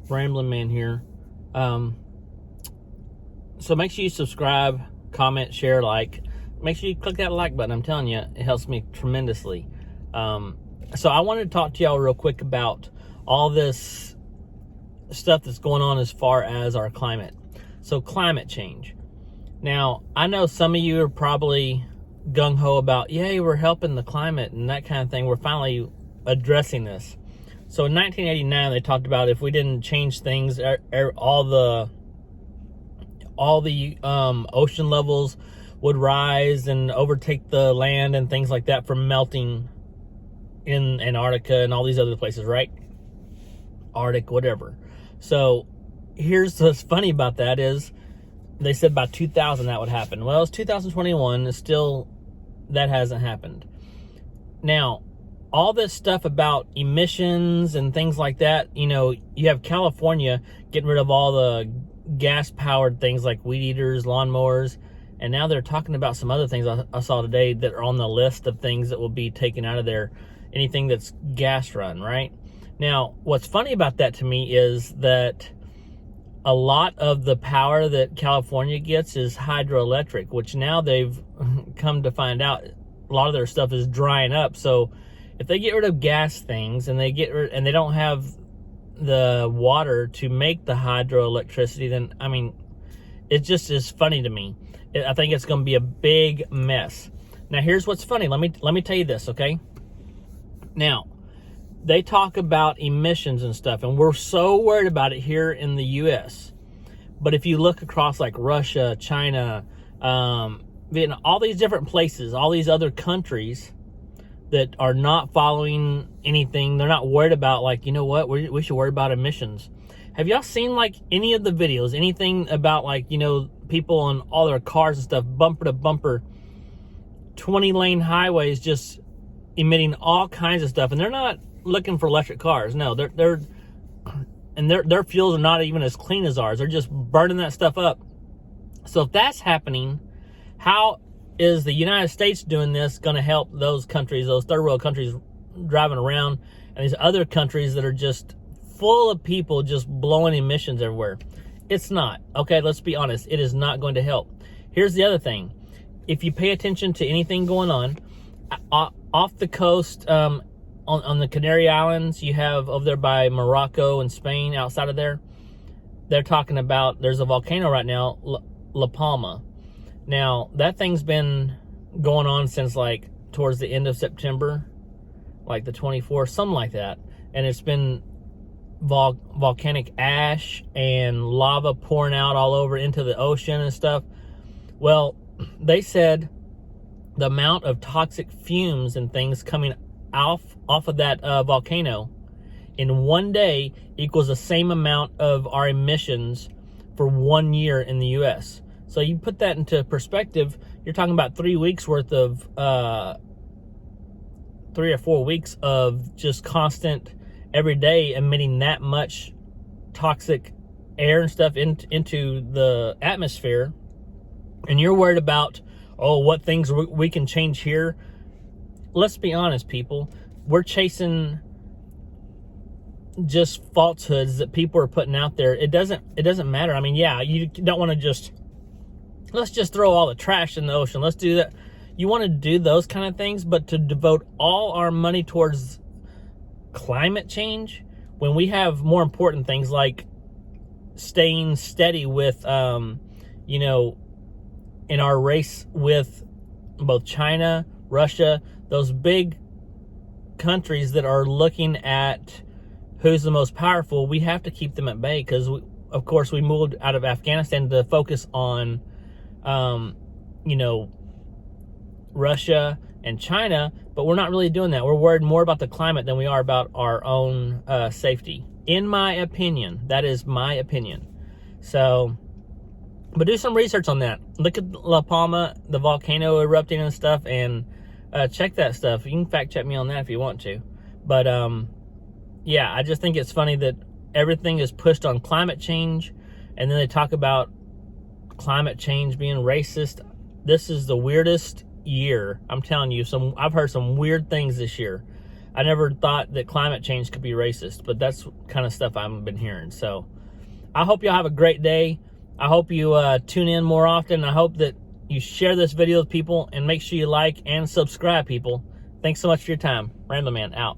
Ramblin Man here. So make sure you subscribe, comment, share, like. Make sure you click that like button. I'm telling you, it helps me tremendously. So I wanted to talk to y'all real quick about all this stuff that's going on as far as our climate. So climate change. Now, I know some of you are probably gung-ho about, yay, we're helping the climate and that kind of thing. We're finally addressing this. So in 1989, they talked about if we didn't change things, all the ocean levels would rise and overtake the land and things like that from melting in Antarctica and all these other places, right? Arctic, whatever. So here's what's funny about that is they said by 2000 that would happen. Well, it's 2021, and still that hasn't happened. Now, all this stuff about emissions and things like that, you know, you have California getting rid of all the gas-powered things like weed eaters, lawnmowers, and now they're talking about some other things I saw today that are on the list of things that will be taken out of there, anything that's gas run, right? Now, what's funny about that to me is that a lot of the power that California gets is hydroelectric, which now they've come to find out a lot of their stuff is drying up. So if they get rid of gas things and they don't have the water to make the hydroelectricity, then, I mean, it just is funny to me. I think it's going to be a big mess. Now, here's what's funny. Let me tell you this, okay? Now, they talk about emissions and stuff, and we're so worried about it here in the U.S. But if you look across like Russia, China, Vietnam, all these different places, all these other countries that are not following anything, they're not worried about, like, you know what, we should worry about emissions. Have y'all seen like any of the videos, anything about, like, you know, people on all their cars and stuff, bumper to bumper, 20-lane highways just emitting all kinds of stuff, and they're not looking for electric cars. No, their fuels are not even as clean as ours. They're just burning that stuff up. So if that's happening, how is the United States doing this going to help those countries, those third world countries driving around, and these other countries that are just full of people just blowing emissions everywhere? It's not. Okay, let's be honest. It is not going to help. Here's the other thing. If you pay attention to anything going on, off the coast, on the Canary Islands, you have over there by Morocco and Spain, outside of there, they're talking about, there's a volcano right now, La Palma. Now, that thing's been going on since like towards the end of September, like the 24th, something like that. And it's been volcanic ash and lava pouring out all over into the ocean and stuff. Well, they said the amount of toxic fumes and things coming off of that volcano in one day equals the same amount of our emissions for 1 year in the U.S. So you put that into perspective, you're talking about 3 weeks worth of 3 or 4 weeks of just constant every day emitting that much toxic air and stuff into the atmosphere. And you're worried about, oh, what things we can change here. Let's be honest, people. We're chasing just falsehoods that people are putting out there. It doesn't matter. I mean, yeah, you don't want to just, let's just throw all the trash in the ocean. Let's do that. You want to do those kind of things, but to devote all our money towards climate change when we have more important things like staying steady with, you know, in our race with both China, Russia, those big countries that are looking at who's the most powerful, we have to keep them at bay because, of course, we moved out of Afghanistan to focus on, you know, Russia and China, but we're not really doing that. We're worried more about the climate than we are about our own safety. In my opinion, that is my opinion. So, but do some research on that. Look at La Palma, the volcano erupting and stuff, and check that stuff. You can fact check me on that if you want to. But yeah, I just think it's funny that everything is pushed on climate change, and then they talk about climate change being racist. This is the weirdest year. I'm telling you, I've heard some weird things this year. I never thought that climate change could be racist, but that's kind of stuff I've been hearing. So I hope y'all have a great day. I hope you tune in more often. I hope that you share this video with people, and make sure you like and subscribe, people. Thanks so much for your time. Ramblin' Man out.